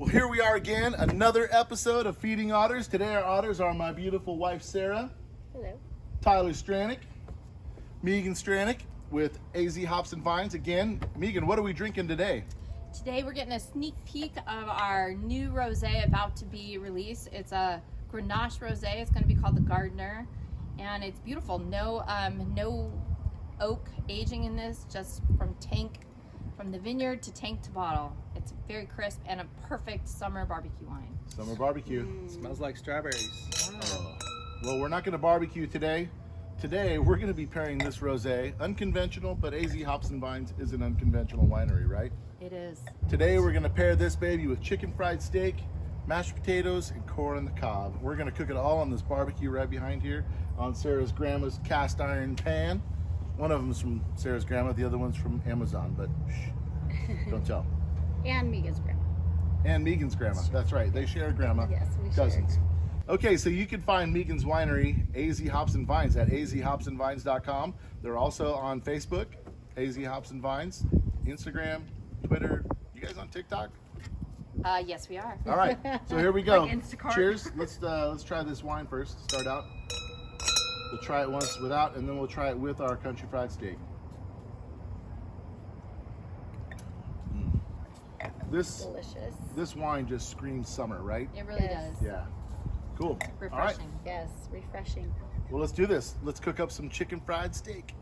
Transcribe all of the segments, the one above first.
Here we are again, another episode of Feeding Otters. Today our otters are my beautiful wife, Sarah. Hello. Tyler Stranick. Megan Stranick with AZ Hops and Vines. Again, Megan, what are we drinking today? Today we're getting a sneak peek of our new rosé about to be released. It's a Grenache rosé. It's going to be called the Gardener, and it's beautiful. No oak aging in this, just from the vineyard to tank to bottle. It's very crisp and a perfect summer barbecue wine. Summer barbecue. Smells like strawberries. Oh. Well, we're not going to barbecue today. Today we're going to be pairing this rosé, unconventional, but AZ Hops and Vines is an unconventional winery, right? It is. Today we're going to pair this baby with chicken fried steak, mashed potatoes, and corn on the cob. We're going to cook it all on this barbecue right behind here on Sarah's grandma's cast iron pan. One of them's from Sarah's grandma, the other one's from Amazon, but shh, don't tell. And Megan's grandma. And Megan's grandma, that's right. They share a grandma, Yes, we cousins. share. Okay, so you can find Megan's Winery, AZ Hops and Vines, at azhopsandvines.com. They're also on Facebook, AZ Hops and Vines, Instagram, Twitter. You guys on TikTok? Yes, we are. All right, so here we go. Like Instacart. Cheers. Let's try this wine first. Start out. We'll try it once without, and then we'll try it with our country fried steak. Delicious. This wine just screams summer, right? It really Yes. does. Yeah. Cool. Refreshing. All right. Yes, refreshing. Well, let's do this. Let's cook up some chicken fried steak.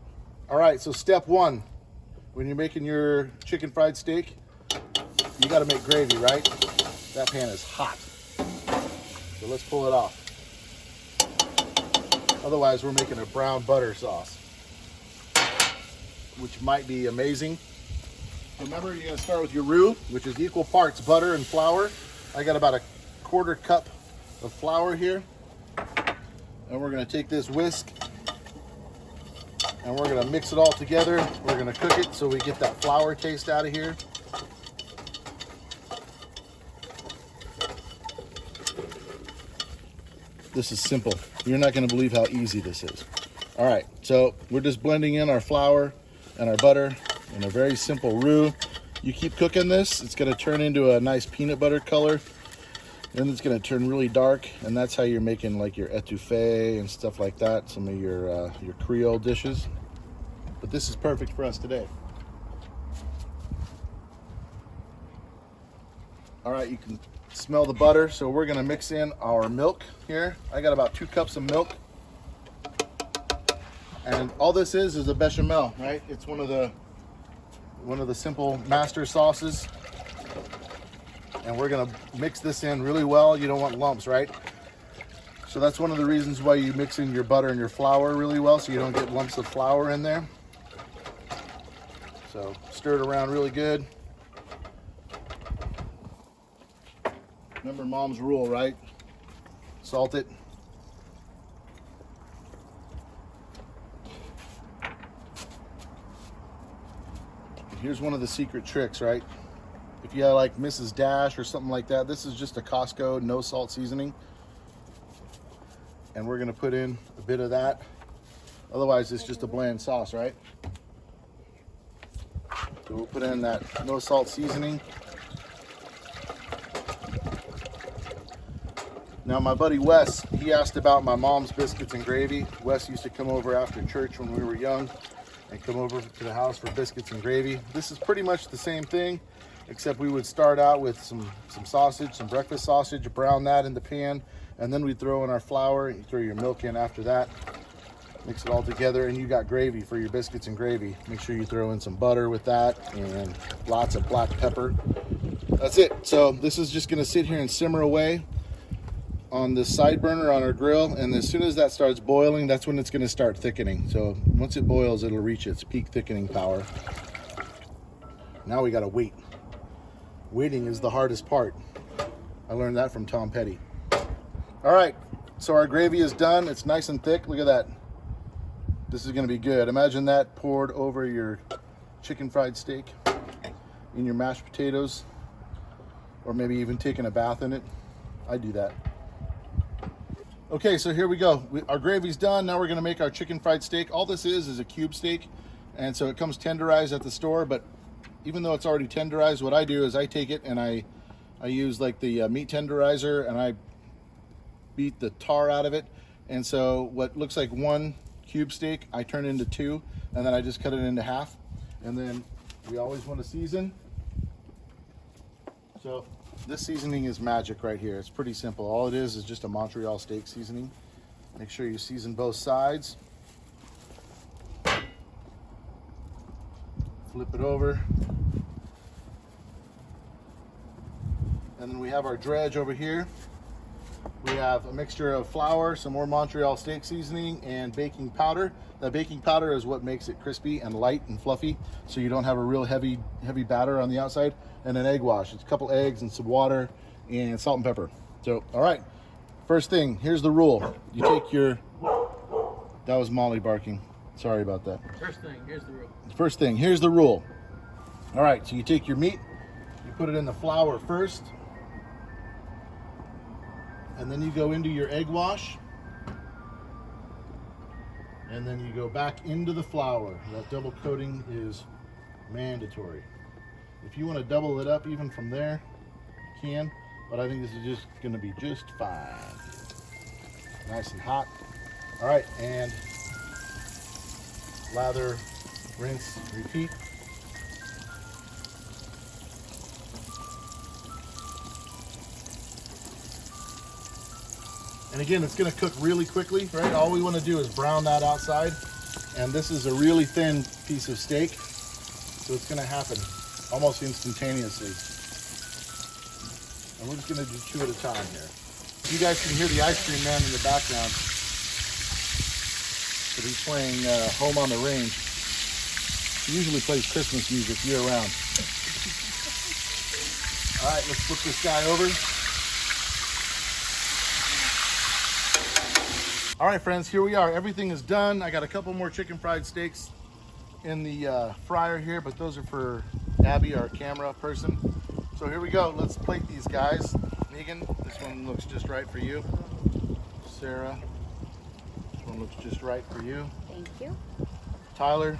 All right, so step one, when you're making your chicken fried steak, you got to make gravy, right? That pan is hot. So let's pull it off. Otherwise, we're making a brown butter sauce, which might be amazing. Remember, you're going to start with your roux, which is equal parts butter and flour. I got about a quarter cup of flour here. And we're going to take this whisk and we're going to mix it all together. We're going to cook it so we get that flour taste out of here. This is simple. You're not going to believe how easy this is. All right, so we're just blending in our flour and our butter in a very simple roux. You keep cooking this, it's going to turn into a nice peanut butter color. Then it's going to turn really dark, and that's how you're making like your etouffee and stuff like that, some of your Creole dishes. But this is perfect for us today. All right, you can smell the butter, so we're going to mix in our milk here. I got about 2 cups of milk. And all this is a bechamel, right? It's one of the simple master sauces. And we're gonna mix this in really well. You don't want lumps, right? So that's one of the reasons why you mix in your butter and your flour really well, so you don't get lumps of flour in there. So stir it around really good. Remember mom's rule, right? Salt it. Here's one of the secret tricks, right? If you have like Mrs. Dash or something like that, this is just a Costco no salt seasoning. And we're gonna put in a bit of that. Otherwise it's just a bland sauce, right? So we'll put in that no salt seasoning. Now my buddy Wes, he asked about my mom's biscuits and gravy. Wes used to come over after church when we were young and come over to the house for biscuits and gravy. This is pretty much the same thing, except we would start out with some sausage, some breakfast sausage, brown that in the pan, and then we'd throw in our flour, you throw your milk in after that, mix it all together, and you got gravy for your biscuits and gravy. Make sure you throw in some butter with that and lots of black pepper. That's it. So this is just gonna sit here and simmer away on the side burner on our grill, and as soon as that starts boiling, that's when it's gonna start thickening. So once it boils, it'll reach its peak thickening power. Now we gotta wait. Waiting is the hardest part. I learned that from Tom Petty. All right, so our gravy is done. It's nice and thick. Look at that. This is gonna be good. Imagine that poured over your chicken fried steak, in your mashed potatoes, or maybe even taking a bath in it. I do that. Okay, so here we go. Our gravy's done. Now we're gonna make our chicken fried steak. All this is a cube steak, and so it comes tenderized at the store, but even though it's already tenderized, what I do is I take it and I I use like the meat tenderizer, and I beat the tar out of it. And so what looks like one cube steak, I turn into two, and then I just cut it into half. And then we always want to season. So this seasoning is magic right here. It's pretty simple. All it is just a Montreal steak seasoning. Make sure you season both sides. Flip it over. And then we have our dredge over here. We have a mixture of flour, some more Montreal steak seasoning, and baking powder. That baking powder is what makes it crispy and light and fluffy, so you don't have a real heavy batter on the outside. And an egg wash. It's a couple eggs and some water and salt and pepper. So, all right. First thing, here's the rule. You take your... That was Molly barking. Sorry about that. First thing, here's the rule. First thing, here's the rule. All right, so you take your meat, you put it in the flour first, and then you go into your egg wash, and then you go back into the flour. That double coating is mandatory. If you want to double it up even from there, you can, but I think this is just going to be just fine. Nice and hot. All right, and lather, rinse, repeat. And again, it's going to cook really quickly, right? All we want to do is brown that outside. And this is a really thin piece of steak, so it's going to happen almost instantaneously. And we're just going to do two at a time here. You guys can hear the ice cream man in the background, but he's playing Home on the Range. He usually plays Christmas music year round. All right, let's flip this guy over. All right, friends, here we are. Everything is done. I got a couple more chicken fried steaks in the fryer here, but those are for Abby, our camera person. So here we go. Let's plate these guys. Megan, this one looks just right for you. Sarah, this one looks just right for you. Thank you. Tyler,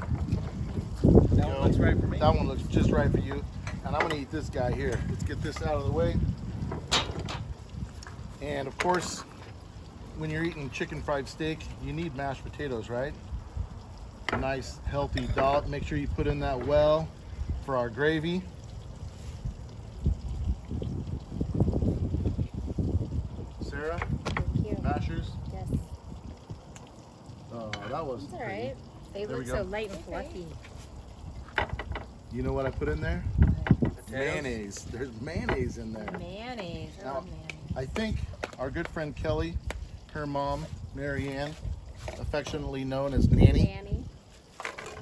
That one looks right for me. that one looks just right for you. And I'm gonna eat this guy here. Let's get this out of the way. And of course, when you're eating chicken fried steak, you need mashed potatoes, right? A nice healthy dollop. Make sure you put in that well for our gravy. Sarah, Thank you. mashers. Yes. Oh, that was It's all right. They There we look go. so light and fluffy. You know what I put in there? Potatoes. Mayonnaise. There's mayonnaise in there. Mayonnaise. I Now, love mayonnaise. I think our good friend Kelly, her mom, Mary Ann, affectionately known as Nanny, Nanny.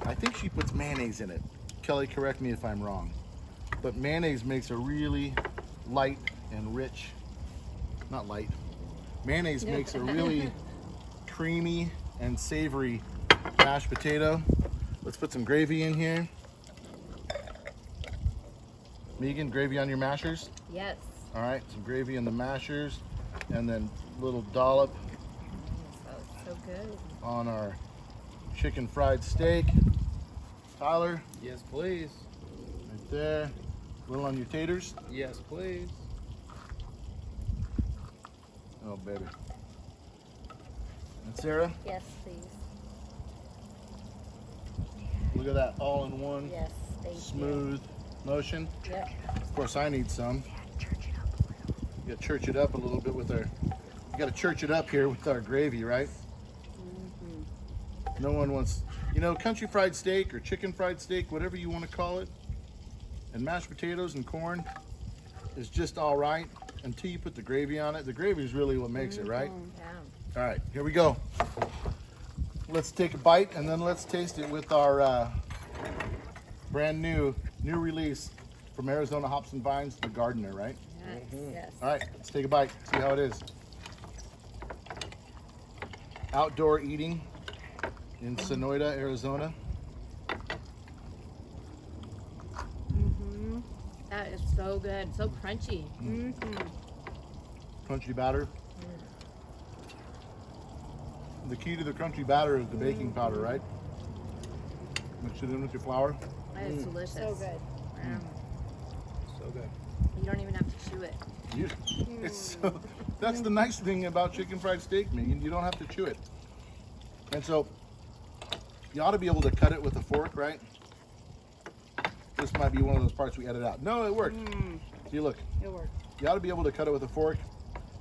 I think she puts mayonnaise in it. Kelly, correct me if I'm wrong. But mayonnaise makes a really light and rich, not light, mayonnaise makes a really creamy and savory mashed potato. Let's put some gravy in here. Megan, gravy on your mashers? Yes. All right, some gravy in the mashers, and then a little dollop So good. on our chicken fried steak. Tyler, Yes, please. right there. A little on your taters. Yes, please. Oh, baby. And Sarah, Yes, please. look at that, all in one Yes, thank smooth motion. you. Yep. Of course, I need some. You gotta church it up a little bit with our. You gotta church it up here with our gravy, right? No one wants, you know, country fried steak or chicken fried steak, whatever you want to call it, and mashed potatoes and corn is just all right until you put the gravy on it. The gravy is really what makes it, right? Yeah. All right, here we go. Let's take a bite and then let's taste it with our brand new release from Arizona Hops and Vines, the Gardener, right? Yes. All right, let's take a bite, see how it is. Outdoor eating in Sonoyta, Arizona. That is so good. So crunchy. Crunchy batter. The key to the crunchy batter is the baking powder, right? Mix it in with your flour. That is delicious. So good. So good. You don't even have to chew it. It's so, that's the nice thing about chicken fried steak, man. You don't have to chew it. And so you ought to be able to cut it with a fork, right? This might be one of those parts we edit out. No, it worked. See, look. It worked. You ought to be able to cut it with a fork.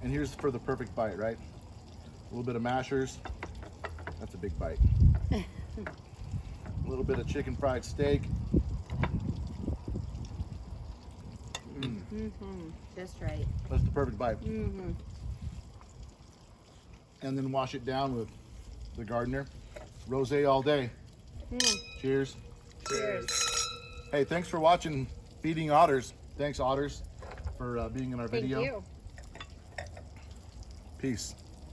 And here's for the perfect bite, right? A little bit of mashers. That's a big bite. A little bit of chicken fried steak. Just right. That's the perfect bite. And then wash it down with the Gardener. Rosé all day. Cheers. Cheers. Hey, thanks for watching Feeding Otters. Thanks, Otters, for being in our Thank video. you. Peace.